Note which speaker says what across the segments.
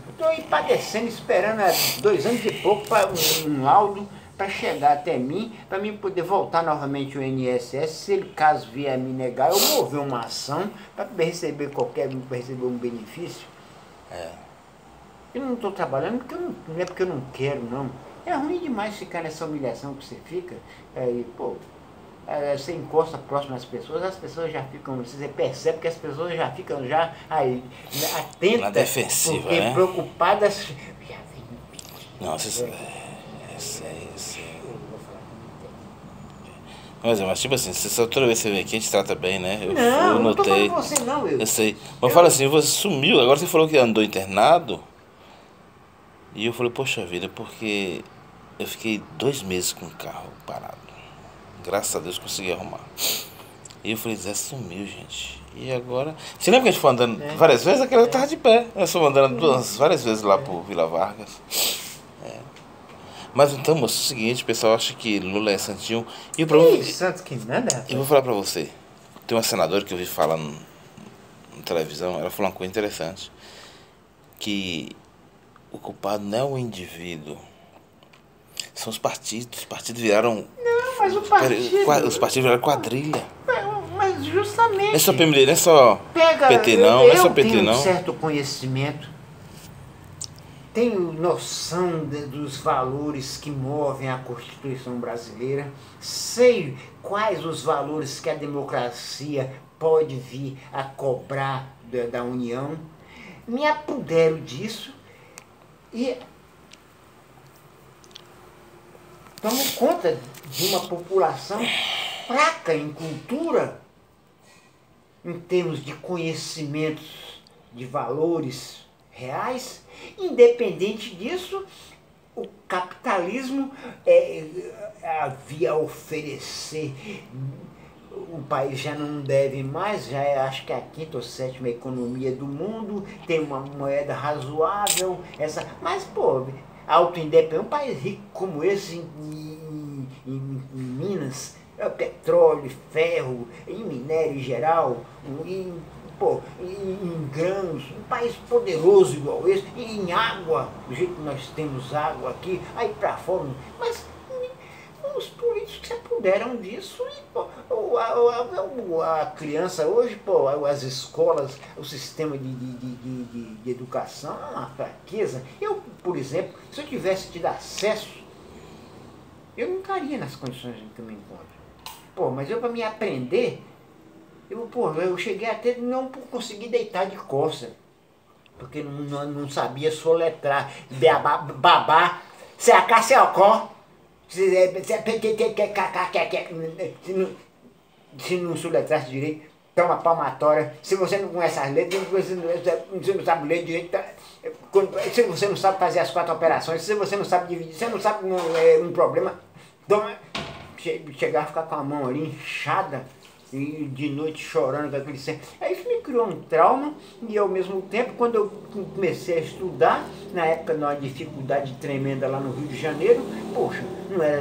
Speaker 1: Estou aí padecendo, esperando há 2 anos e pouco para um laudo para chegar até mim, para mim poder voltar novamente ao INSS. Se ele caso vier me negar, eu mover uma ação para receber receber um benefício. Eu não estou trabalhando porque não é porque eu não quero, não. É ruim demais ficar nessa humilhação que você fica. Você encosta próximo às pessoas, as pessoas já ficam, você percebe que as pessoas já ficam aí, atentas,
Speaker 2: na defensiva,
Speaker 1: porque
Speaker 2: né?
Speaker 1: preocupadas.
Speaker 2: Nossa, mas tipo assim, você toda vez que você vem aqui a gente trata bem, né?
Speaker 1: Eu não tô
Speaker 2: notei.
Speaker 1: falando você não,
Speaker 2: Eu sei. Mas fala assim, você sumiu, agora você falou que andou internado. E eu falei, poxa vida, porque eu fiquei 2 meses com o carro parado. Graças a Deus consegui arrumar. E eu falei, Zé sumiu, gente. E agora... Você lembra que a gente foi andando várias vezes? Aquela tava de pé. Nós fomos andando várias vezes lá por Vila Vargas. Mas então, moço, é o seguinte, o pessoal acha que Lula é santinho. E
Speaker 1: Santos que nada.
Speaker 2: eu vou falar pra você. Tem uma senadora que eu vi falando na televisão, ela falou uma coisa interessante. Que o culpado não é o indivíduo. São os partidos. Os partidos viraram...
Speaker 1: Não, mas o partido...
Speaker 2: Os partidos viraram quadrilha.
Speaker 1: Mas justamente...
Speaker 2: Não é só PMDB, não é só PT não, não é só PT não.
Speaker 1: Eu tenho um certo conhecimento, tenho noção dos valores que movem a Constituição brasileira, sei quais os valores que a democracia pode vir a cobrar da União, me apodero disso e tomo conta de uma população fraca em cultura, em termos de conhecimentos de valores reais. Independente disso, o capitalismo havia a oferecer. O país já não deve mais, já acho que é a 5ª ou 7ª economia do mundo, tem uma moeda razoável, mas autoindependente, um país rico como esse em Minas, petróleo, ferro, em minério em geral, em grãos, um país poderoso igual esse, e em água, do jeito que nós temos água aqui, aí para fora, mas os políticos se apoderam disso e a criança hoje, as escolas, o sistema de educação é uma fraqueza. Eu, por exemplo, se eu tivesse tido acesso, eu não estaria nas condições em que eu me encontro. Mas eu, para me aprender, eu cheguei até não conseguir deitar de costa, porque não sabia soletrar, babá, CH, se não soletrasse direito, toma palmatória. Se você não conhece as letras, você não sabe ler direito, se você não sabe fazer as 4 operações, se você não sabe dividir, se você não sabe um problema, chegar a ficar com a mão ali inchada, e de noite chorando com aquele sangue. Aí isso me criou um trauma, e ao mesmo tempo, quando eu comecei a estudar, na época numa dificuldade tremenda lá no Rio de Janeiro,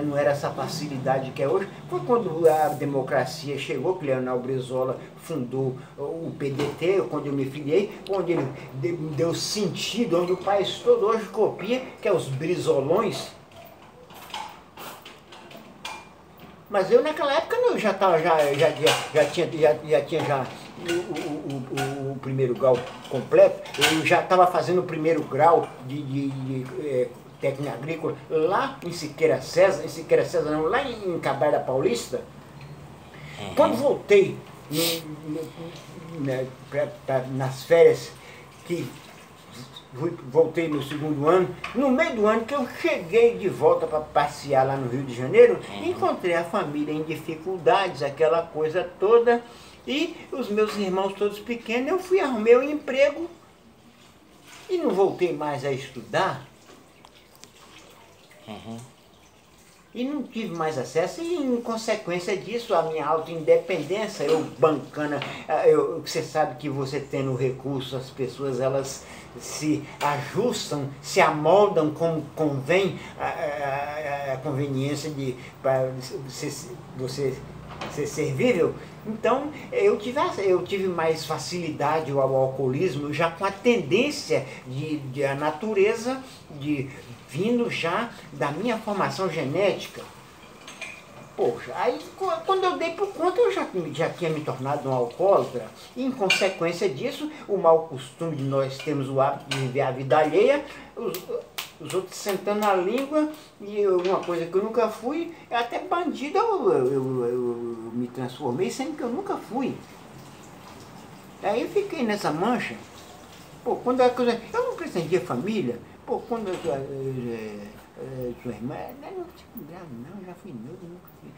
Speaker 1: não era essa facilidade que é hoje. Foi quando a democracia chegou, que Leonel Brizola fundou o PDT, quando eu me filiei, onde ele deu sentido, onde o país todo hoje copia, que é os brizolões. Mas eu naquela época eu já tinha o primeiro grau completo, eu já estava fazendo o primeiro grau de técnica agrícola lá em Siqueira César, lá em Cabaré da Paulista. Quando voltei nas férias, voltei no 2º ano, no meio do ano que eu cheguei de volta para passear lá no Rio de Janeiro, encontrei a família em dificuldades, aquela coisa toda, e os meus irmãos todos pequenos, eu fui arrumar um emprego e não voltei mais a estudar. E não tive mais acesso, e em consequência disso, a minha autoindependência, eu bancana, você sabe que você tendo recurso, as pessoas elas se ajustam, se amoldam como convém, a conveniência de você ser servível. Então, eu tive mais facilidade ao alcoolismo, já com a tendência de a natureza, vindo já da minha formação genética. Poxa, aí quando eu dei por conta, eu já tinha me tornado um alcoólatra. E, em consequência disso, o mau costume de nós termos o hábito de viver a vida alheia, os outros sentando a língua, e uma coisa que eu nunca fui, até bandido eu me transformei, sendo que eu nunca fui. Aí eu fiquei nessa mancha. Pô, quando a coisa, eu não pretendia família. Pô, quando sua irmã, não fico grávida não, já fui noiva, nunca fui.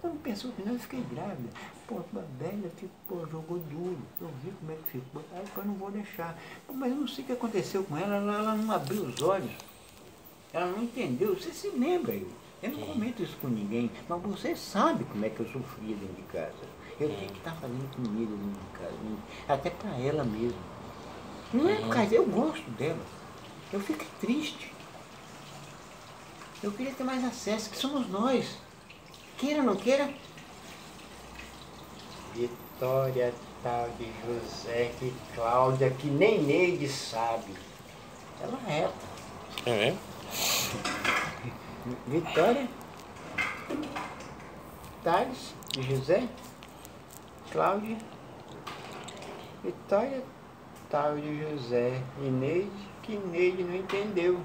Speaker 1: Quando pensou que não, eu fiquei grávida. Pô, a velha jogou duro, eu vi como é que ficou, aí eu não vou deixar. Pô, mas eu não sei o que aconteceu com ela, ela não abriu os olhos. Ela não entendeu, você se lembra, eu não comento isso com ninguém, mas você sabe como é que eu sofria dentro de casa. Eu tinha que estar fazendo comida dentro de casa, até para ela mesmo. Não é por causa, eu gosto dela, eu fico triste. Eu queria ter mais acesso, que somos nós. Queira ou não queira. Vitória tal de José, que Cláudia, que nem Neide sabe. Ela é.
Speaker 2: É mesmo?
Speaker 1: Vitória, Thales de José, Cláudia, Vitória, tal de José e Neide, que Neide não entendeu.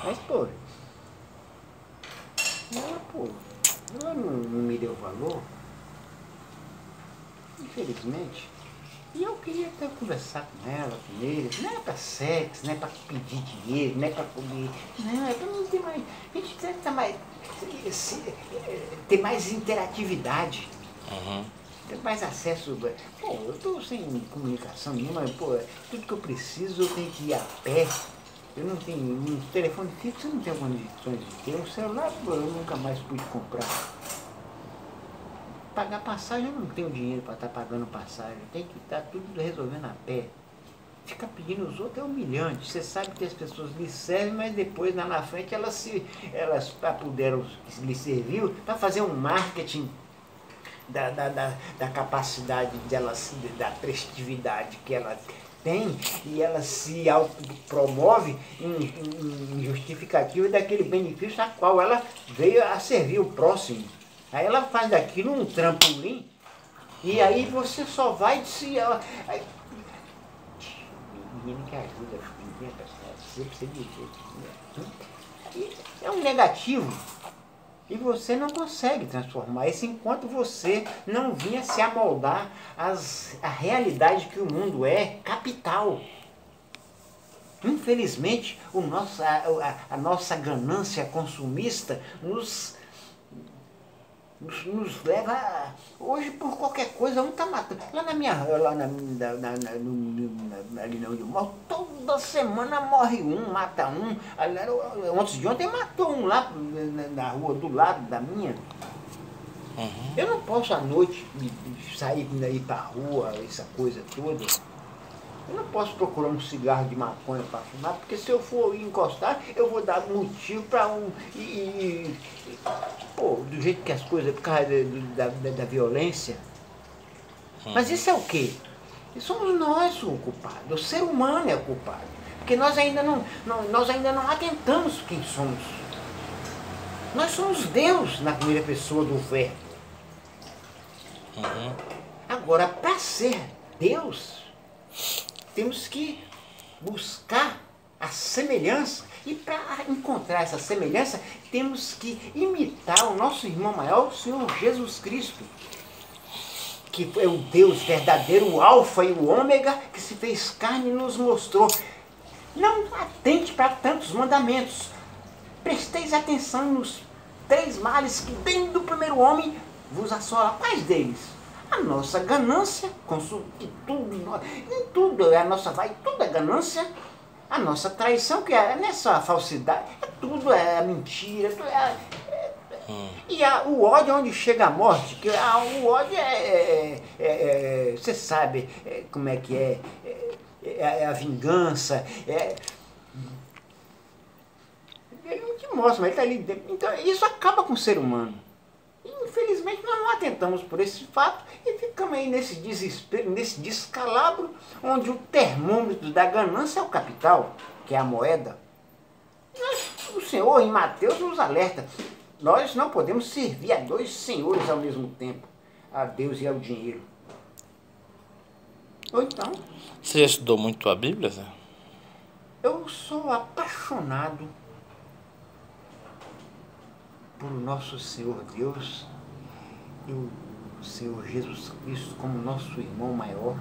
Speaker 1: Mas, pô, ela não me deu valor, infelizmente. E eu queria até conversar com ela, com eles, não é para sexo, não é para pedir dinheiro, não é para comer, não, é para não ter mais, a gente tenta mais, ter mais interatividade. Ter mais acesso. Pô, eu estou sem comunicação nenhuma, pô, tudo que eu preciso eu tenho que ir a pé. Eu não tenho um telefone fixo, eu não tenho condições de ter. Um celular eu nunca mais pude comprar. Pagar passagem, eu não tenho dinheiro para estar pagando passagem. Tem que estar tudo resolvendo a pé. Ficar pedindo os outros é humilhante. Você sabe que as pessoas lhe servem, mas depois lá na frente elas puderam lhe servir para fazer um marketing da capacidade delas, da prestatividade que ela tem, e ela se autopromove em justificativa daquele benefício a qual ela veio a servir o próximo. Aí ela faz daquilo um trampolim, e aí você só vai se... Menino que ajuda, menino, você precisa de jeito. É um negativo. E você não consegue transformar isso enquanto você não vinha se amoldar à realidade que o mundo é capital. Infelizmente, a nossa ganância consumista nos leva, hoje por qualquer coisa, um está matando. Ali onde eu moro, toda semana morre um, mata um. Antes de ontem matou um lá na rua do lado da minha. Eu não posso à noite sair ir para a rua, essa coisa toda. Eu não posso procurar um cigarro de maconha para fumar, porque se eu for encostar, eu vou dar motivo para um... Pô, do jeito que as coisas, por causa da violência. Mas isso é o quê? E somos nós o culpado, o ser humano é o culpado. Porque nós ainda não atentamos quem somos. Nós somos Deus na primeira pessoa do verbo. Agora, para ser Deus, temos que buscar a semelhança, e para encontrar essa semelhança, temos que imitar o nosso irmão maior, o Senhor Jesus Cristo, que é o Deus verdadeiro, o Alfa e o Ômega, que se fez carne e nos mostrou. Não atente para tantos mandamentos. Presteis atenção nos 3 males que dentro do primeiro homem vos assola. Quais deles? A nossa ganância, em tudo a nossa vai, tudo é ganância. A nossa traição, que não é só a falsidade, tudo é mentira, e o ódio onde chega a morte, que o ódio você sabe como é que é a vingança, em última mostra, mas ele está ali dentro. Então isso acaba com o ser humano. E, infelizmente nós não atentamos por esse fato e ficamos aí nesse desespero, nesse descalabro, onde o termômetro da ganância é o capital, que é a moeda. O Senhor em Mateus nos alerta, nós não podemos servir a dois senhores ao mesmo tempo, a Deus e ao dinheiro. Ou então,
Speaker 2: Você já estudou muito a Bíblia, Zé?
Speaker 1: eu sou apaixonado por nosso Senhor Deus e o Senhor Jesus Cristo como nosso irmão maior,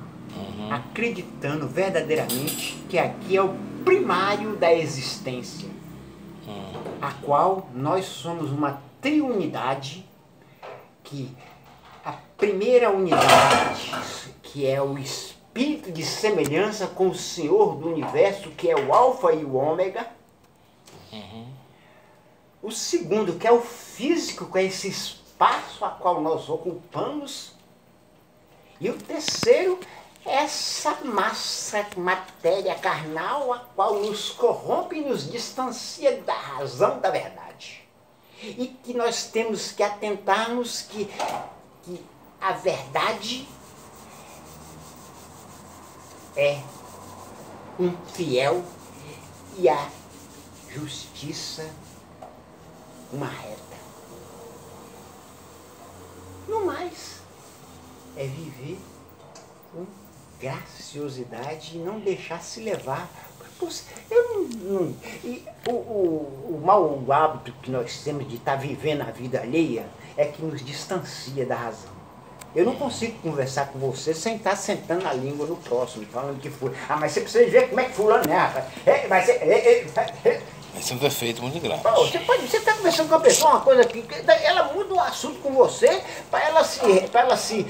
Speaker 1: acreditando verdadeiramente que aqui é o primário da existência, a qual nós somos uma triunidade, que a primeira unidade, que é o espírito de semelhança com o Senhor do universo, que é o Alfa e o Ômega. O segundo, que é o físico, que é esse espaço a qual nós ocupamos. E o terceiro, essa massa, matéria carnal, a qual nos corrompe e nos distancia da razão da verdade. E que nós temos que atentarmos que a verdade é um fiel e a justiça uma reta. No mais, é viver com graciosidade e não deixar se levar. O mau hábito que nós temos de estar vivendo a vida alheia é que nos distancia da razão. Eu não consigo conversar com você sem estar sentando a língua no próximo, falando que fulano. Ah, mas você precisa ver como é que fulano é, rapaz.
Speaker 2: Esse é um defeito muito grave.
Speaker 1: Você está conversando com a pessoa, uma coisa que ela muda o assunto com você para ela se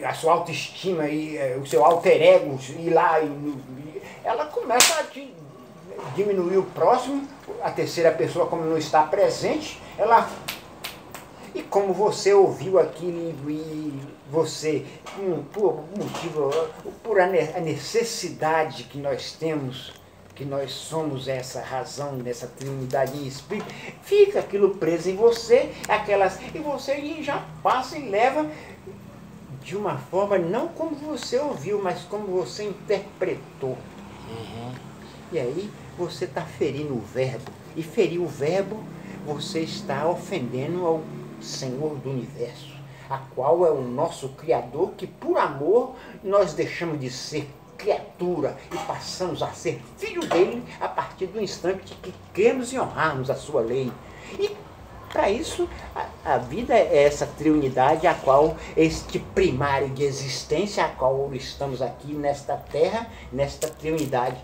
Speaker 1: a sua autoestima e o seu alter ego ir lá ela começa a diminuir o próximo, a terceira pessoa, como não está presente, ela. E como você ouviu aquilo e você, por motivo, por a necessidade que nós temos, que nós somos essa razão, dessa triunidade em espírito, fica aquilo preso em você, e você já passa e leva de uma forma, não como você ouviu, mas como você interpretou. E aí você está ferindo o verbo, e ferir o verbo, você está ofendendo ao Senhor do universo, a qual é o nosso Criador, que por amor nós deixamos de ser criatura e passamos a ser filho dele a partir do instante que cremos e honrarmos a sua lei. E para isso a vida é essa triunidade, a qual este primário de existência, a qual estamos aqui nesta terra, nesta triunidade.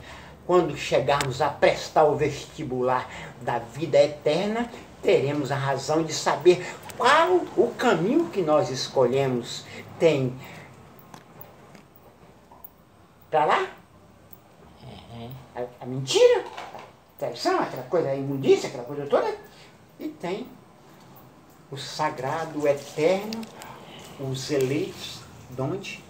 Speaker 1: Quando chegarmos a prestar o vestibular da vida eterna, teremos a razão de saber qual o caminho que nós escolhemos. Tem para lá a mentira, a traição, aquela coisa, a imundícia, aquela coisa toda, e tem o sagrado, o eterno, os eleitos, de onde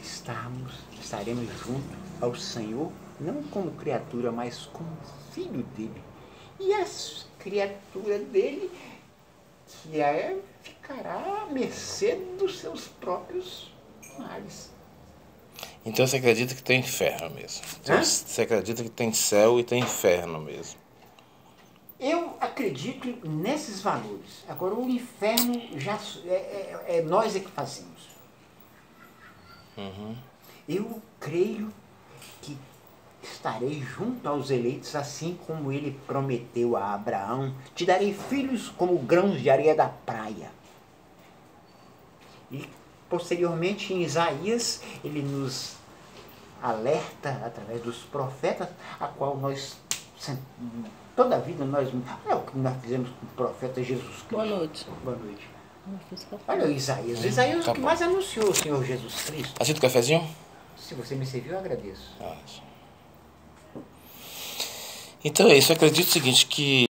Speaker 1: estaremos junto ao Senhor, não como criatura, mas como filho dele. E a criatura dele ficará à mercê dos seus próprios males.
Speaker 2: Então você acredita que tem inferno mesmo? Então, você acredita que tem céu e tem inferno mesmo?
Speaker 1: Eu acredito nesses valores. Agora, o inferno já é nós que fazemos. Eu creio que estarei junto aos eleitos, assim como ele prometeu a Abraão: te darei filhos como grãos de areia da praia. E posteriormente em Isaías ele nos alerta através dos profetas, a qual nós toda a vida é o que nós fizemos com o profeta Jesus Cristo.
Speaker 3: Boa noite.
Speaker 1: Boa noite. Olha o Isaías. Isaías é o que mais anunciou o Senhor Jesus Cristo.
Speaker 2: Aceita um cafezinho?
Speaker 1: Se você me serviu, eu agradeço.
Speaker 2: Então é isso, eu acredito o seguinte, que